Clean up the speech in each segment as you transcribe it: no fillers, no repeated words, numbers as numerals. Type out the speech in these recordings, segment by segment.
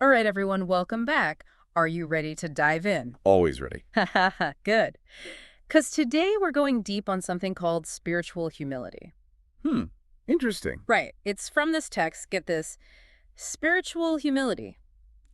All right, everyone, welcome back. Are you ready to dive in? Always ready. Ha ha ha, good. Because today we're going deep on something called spiritual humility. Hmm. Interesting. Right. It's from this text, get this, spiritual humility,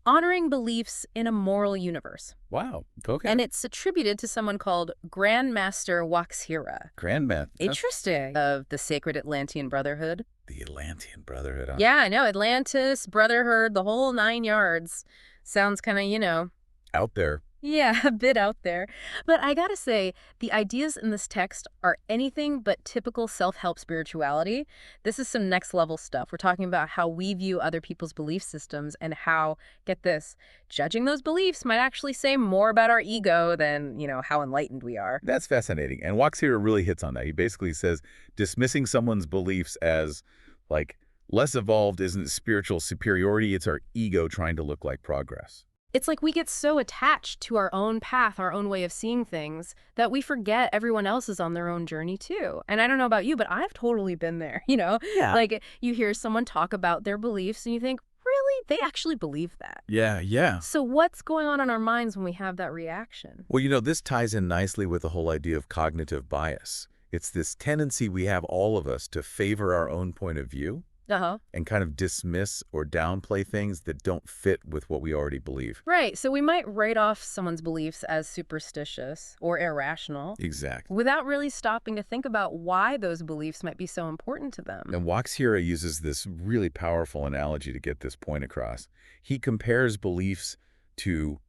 honoring beliefs in a moral universe. Wow. Okay. And it's attributed to someone called Grand Master WaXhira. Grand Master. Interesting. Of the Sacred Atlantean Brotherhood. The Atlantean Brotherhood. Huh? Yeah, I know. Atlantis, Brotherhood, the whole 9 yards. Sounds kind of, Out there. yeah, a bit out there. But I gotta say, the ideas in this text are anything but typical self-help spirituality. This is some next level stuff. We're talking about how we view other people's belief systems and how, get this, judging those beliefs might actually say more about our ego than, how enlightened we are. That's fascinating. And WaXhira really hits on that. He basically says dismissing someone's beliefs as, like, less evolved isn't spiritual superiority. It's our ego trying to look like progress. It's like we get so attached to our own path, our own way of seeing things, that we forget everyone else is on their own journey too. And I don't know about you, but I've totally been there, Yeah. Like you hear someone talk about their beliefs and you think, really? They actually believe that. Yeah. So what's going on in our minds when we have that reaction? Well, this ties in nicely with the whole idea of cognitive bias. It's this tendency we have, all of us, to favor our own point of view Uh-huh. and kind of dismiss or downplay things that don't fit with what we already believe. Right. So we might write off someone's beliefs as superstitious or irrational Exactly. without really stopping to think about why those beliefs might be so important to them. And WaXhira uses this really powerful analogy to get this point across. He compares beliefs to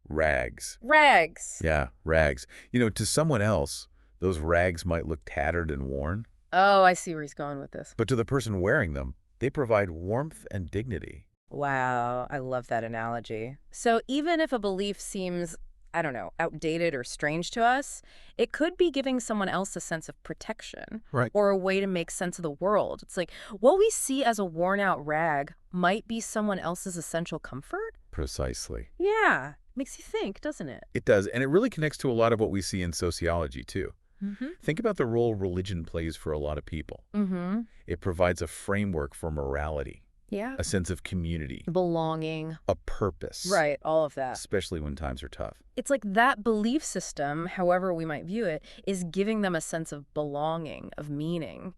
rags. Rags. Yeah, rags. To someone else, those rags might look tattered and worn, Oh, I see where he's going with this. but to the person wearing them, they provide warmth and dignity. Wow, I love that analogy. So even if a belief seems, I don't know, outdated or strange to us, it could be giving someone else a sense of protection Right. or a way to make sense of the world. It's like what we see as a worn out rag might be someone else's essential comfort. Precisely. Yeah, makes you think, doesn't it? It does, and it really connects to a lot of what we see in sociology, too. Mm-hmm. Think about the role religion plays for a lot of people. Mm-hmm. It provides a framework for morality, Yeah. a sense of community, Belonging. a purpose. Right, all of that. Especially when times are tough. It's like that belief system, however we might view it, is giving them a sense of belonging, of meaning.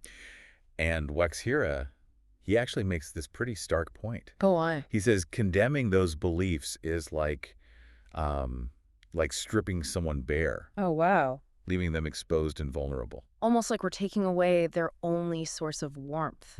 And WaXhira, he actually makes this pretty stark point. Go on. He says condemning those beliefs is like stripping someone bare, Oh, wow. leaving them exposed and vulnerable. Almost like we're taking away their only source of warmth,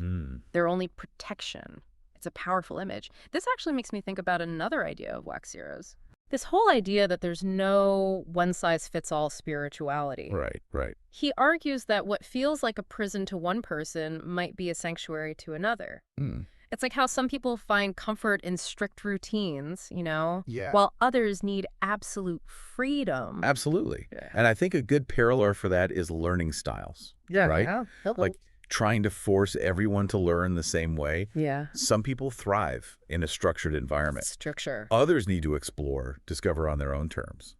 their only protection. It's a powerful image. This actually makes me think about another idea of WaXhira's. This whole idea that there's no one-size-fits-all spirituality. Right. He argues that what feels like a prison to one person might be a sanctuary to another. Hmm. It's like how some people find comfort in strict routines, Yeah. while others need absolute freedom. Absolutely. Yeah. And I think a good parallel for that is learning styles. Yeah. Right? Yeah. Like trying to force everyone to learn the same way. Yeah. Some people thrive in a structured environment. Structure. Others need to explore, discover on their own terms.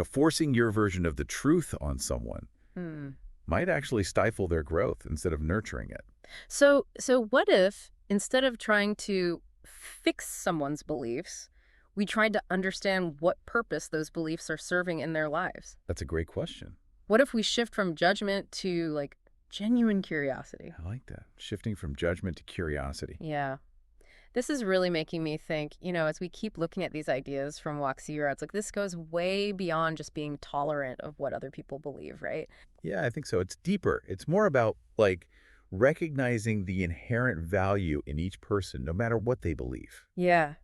Forcing your version of the truth on someone might actually stifle their growth instead of nurturing it. So what if, instead of trying to fix someone's beliefs, we tried to understand what purpose those beliefs are serving in their lives? That's a great question. What if we shift from judgment to, like, genuine curiosity? I like that. Shifting from judgment to curiosity. Yeah. This is really making me think, as we keep looking at these ideas from WaXhira, it's like this goes way beyond just being tolerant of what other people believe, right? Yeah, I think so. It's deeper. It's more about, like, recognizing the inherent value in each person, no matter what they believe. Yeah,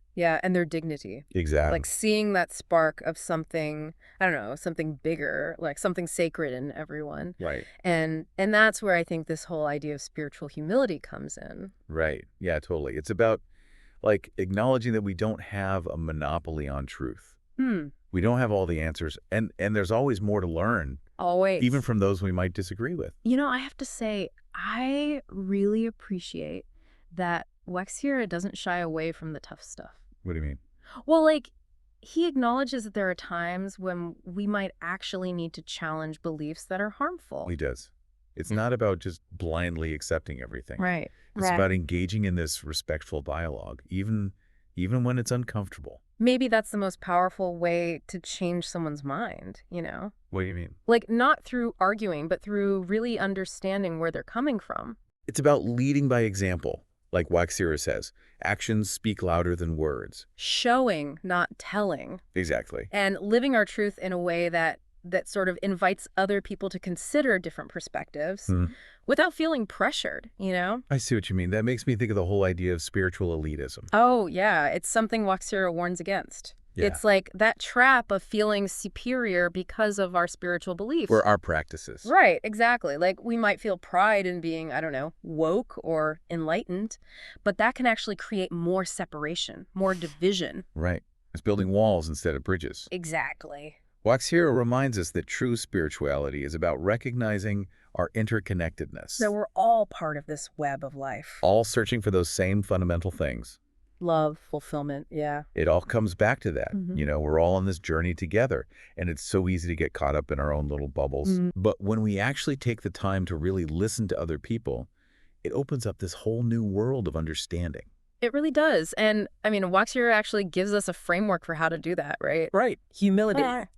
and their dignity. Exactly. Like seeing that spark of something, I don't know, something bigger, like something sacred in everyone. Right. And that's where I think this whole idea of spiritual humility comes in. Right. Yeah, totally. It's about, like, acknowledging that we don't have a monopoly on truth. We don't have all the answers, and there's always more to learn, Always. even from those we might disagree with. I have to say, I really appreciate that WaXhira doesn't shy away from the tough stuff. What do you mean? Well, like, he acknowledges that there are times when we might actually need to challenge beliefs that are harmful. He does. It's not about just blindly accepting everything. Right. It's about engaging in this respectful dialogue, even even when it's uncomfortable. Maybe that's the most powerful way to change someone's mind, you know? What do you mean? Like, not through arguing, but through really understanding where they're coming from. It's about leading by example, like WaXhira says. Actions speak louder than words. Showing, not telling. Exactly. And living our truth in a way that sort of invites other people to consider different perspectives without feeling pressured, you know? I see what you mean. That makes me think of the whole idea of spiritual elitism. Oh, yeah. It's something WaXhira warns against. Yeah. It's like that trap of feeling superior because of our spiritual beliefs. Or our practices. Right, exactly. Like, we might feel pride in being, I don't know, woke or enlightened, but that can actually create more separation, more division. Right. It's building walls instead of bridges. Exactly. WaXhira reminds us that true spirituality is about recognizing our interconnectedness. So we're all part of this web of life. All searching for those same fundamental things. Love, fulfillment, yeah. It all comes back to that. Mhm. You know, we're all on this journey together, and it's so easy to get caught up in our own little bubbles. But when we actually take the time to really listen to other people, it opens up this whole new world of understanding. It really does. And, I mean, WaXhira actually gives us a framework for how to do that, right? Right. Humility.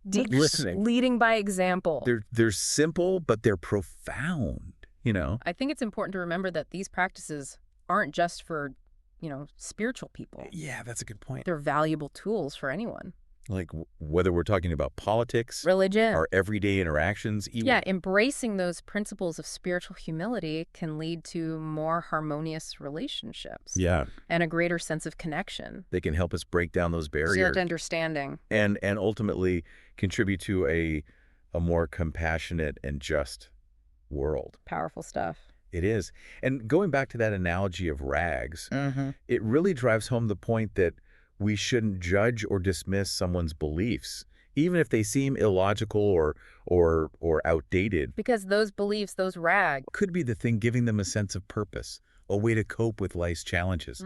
Deep listening. Leading by example. They're simple, but they're profound, you know? I think it's important to remember that these practices aren't just for, you know, spiritual people. Yeah, that's a good point. They're valuable tools for anyone. Like whether we're talking about politics, Religion. our everyday interactions. Even. Yeah, embracing those principles of spiritual humility can lead to more harmonious relationships. Yeah. And a greater sense of connection. They can help us break down those barriers. Shared understanding. And ultimately contribute to a more compassionate and just world. Powerful stuff. It is. And going back to that analogy of rags, it really drives home the point that we shouldn't judge or dismiss someone's beliefs, even if they seem illogical or outdated. Because those beliefs, those rags, Could be the thing giving them a sense of purpose, a way to cope with life's challenges.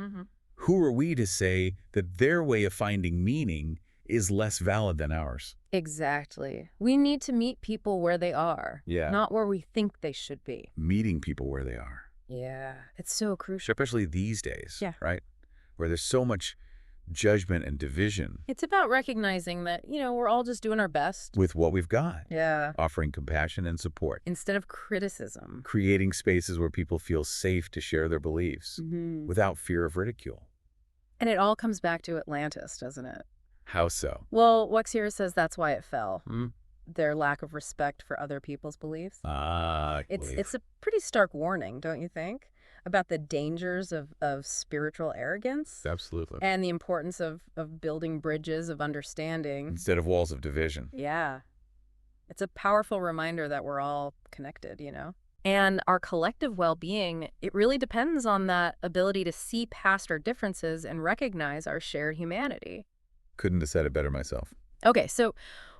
Who are we to say that their way of finding meaning is less valid than ours? Exactly. We need to meet people where they are, Yeah. not where we think they should be. Meeting people where they are. Yeah, it's so crucial. Especially these days, Yeah. right? Where there's so much judgment and division It's about recognizing that, you know, we're all just doing our best. with what we've got, Yeah. offering compassion and support, Instead of criticism. creating spaces where people feel safe to share their beliefs without fear of ridicule. And it all comes back to Atlantis, doesn't it? How so? Well, WaXhira says that's why it fell. Hmm? Their lack of respect for other people's beliefs. I It's believe. it's a pretty stark warning, don't you think? About the dangers of spiritual arrogance Absolutely. and the importance of building bridges of understanding. Instead of walls of division. Yeah. It's a powerful reminder that we're all connected, you know? And our collective well-being, it really depends on that ability to see past our differences and recognize our shared humanity. Couldn't have said it better myself. Okay, so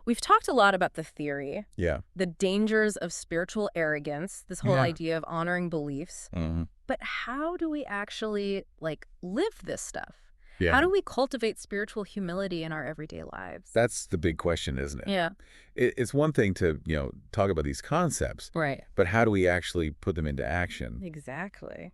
we've talked a lot about the theory, Yeah. the dangers of spiritual arrogance, this whole Yeah. idea of honoring beliefs. Mm-hmm. But how do we actually, like, live this stuff? Yeah. How do we cultivate spiritual humility in our everyday lives? That's the big question, isn't it? Yeah, It's one thing to, talk about these concepts, right. but how do we actually put them into action? Exactly.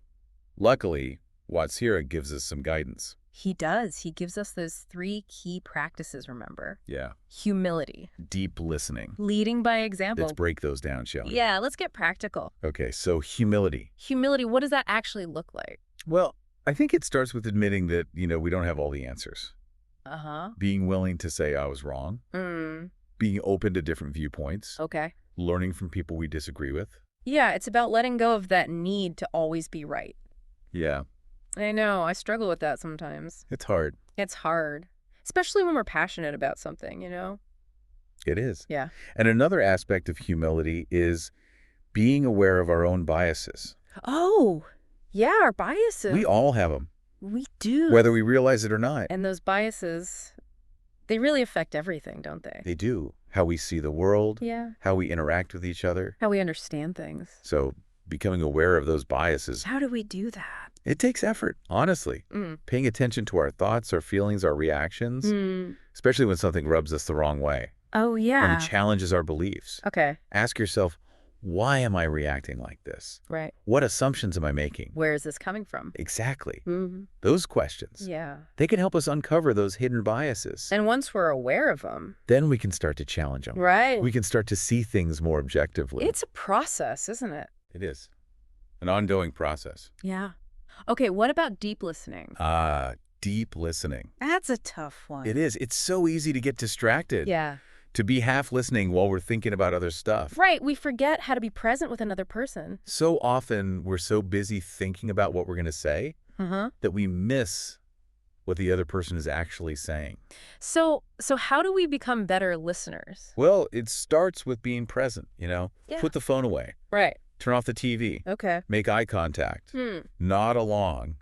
Luckily, WaXhira gives us some guidance. He does. He gives us those 3 key practices, remember? Yeah. Humility, Deep listening. leading by example. Let's break those down, shall we? Yeah, let's get practical. Okay, so humility. Humility, what does that actually look like? Well, I think it starts with admitting that, we don't have all the answers. Uh-huh. Being willing to say I was wrong. Being open to different viewpoints. Okay. Learning from people we disagree with. Yeah, it's about letting go of that need to always be right. Yeah. I know, I struggle with that sometimes. It's hard. It's hard, especially when we're passionate about something, you know? It is. Yeah. And another aspect of humility is being aware of our own biases. Oh, yeah, our biases. We all have them, We do. whether we realize it or not. And those biases, they really affect everything, don't they? They do. How we see the world, Yeah. how we interact with each other. How we understand things. So becoming aware of those biases, How do we do that? it takes effort, honestly. Paying attention to our thoughts, our feelings, our reactions, especially when something rubs us the wrong way, Oh, when yeah. it challenges our beliefs. Okay. Ask yourself, Why am I reacting like this? Right. What assumptions am I making? Where is this coming from? Exactly. Mm-hmm. Those questions. Yeah. They can help us uncover those hidden biases. And once we're aware of them, Then we can start to challenge them. right? We can start to see things more objectively. It's a process, isn't it? It is. An ongoing process. Yeah. Okay, what about deep listening? Deep listening. That's a tough one. It is. It's so easy to get distracted. Yeah. To be half listening while we're thinking about other stuff. Right, we forget how to be present with another person. So often we're so busy thinking about what we're going to say that we miss what the other person is actually saying. So how do we become better listeners? Well, it starts with being present, you know? Yeah. Put the phone away. Right. Turn off the TV. Okay. Make eye contact. Nod along.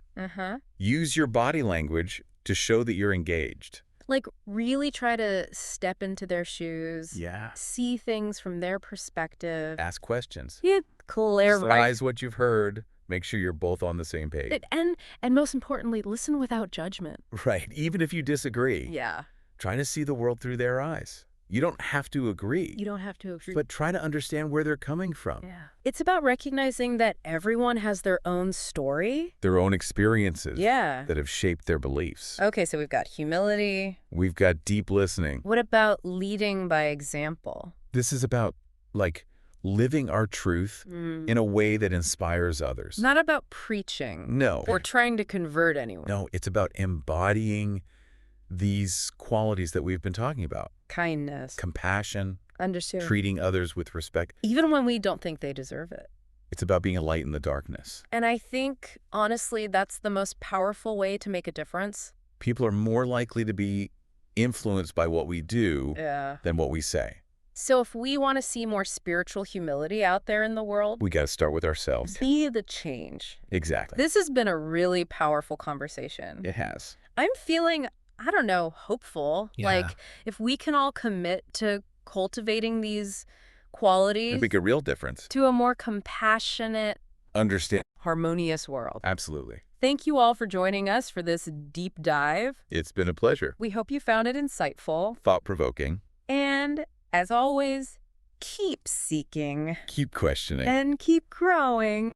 Use your body language to show that you're engaged. Like, really try to step into their shoes. Yeah. See things from their perspective. Ask questions. Yeah, clarify. Summarize what you've heard. Make sure you're both on the same page. And most importantly, listen without judgment. Right. Even if you disagree. Yeah. Try to see the world through their eyes. You don't have to agree. You don't have to agree. But try to understand where they're coming from. Yeah. It's about recognizing that everyone has their own story. Their own experiences. Yeah. That have shaped their beliefs. Okay, so we've got humility. We've got deep listening. What about leading by example? This is about, like, living our truth in a way that inspires others. Not about preaching. No. Or trying to convert anyone. No, it's about embodying these qualities that we've been talking about. Kindness. Compassion. Understood. Treating others with respect. Even when we don't think they deserve it. It's about being a light in the darkness. And I think, honestly, that's the most powerful way to make a difference. People are more likely to be influenced by what we do than what we say. So if we want to see more spiritual humility out there in the world, We got to start with ourselves. be the change. Exactly. This has been a really powerful conversation. It has. I'm feeling, I don't know, hopeful. Yeah. Like, if we can all commit to cultivating these qualities It'd make a real difference. to a more compassionate, Understand. harmonious world. Absolutely. Thank you all for joining us for this deep dive. It's been a pleasure. We hope you found it insightful. Thought-provoking. And, as always, keep seeking Keep questioning. and keep growing.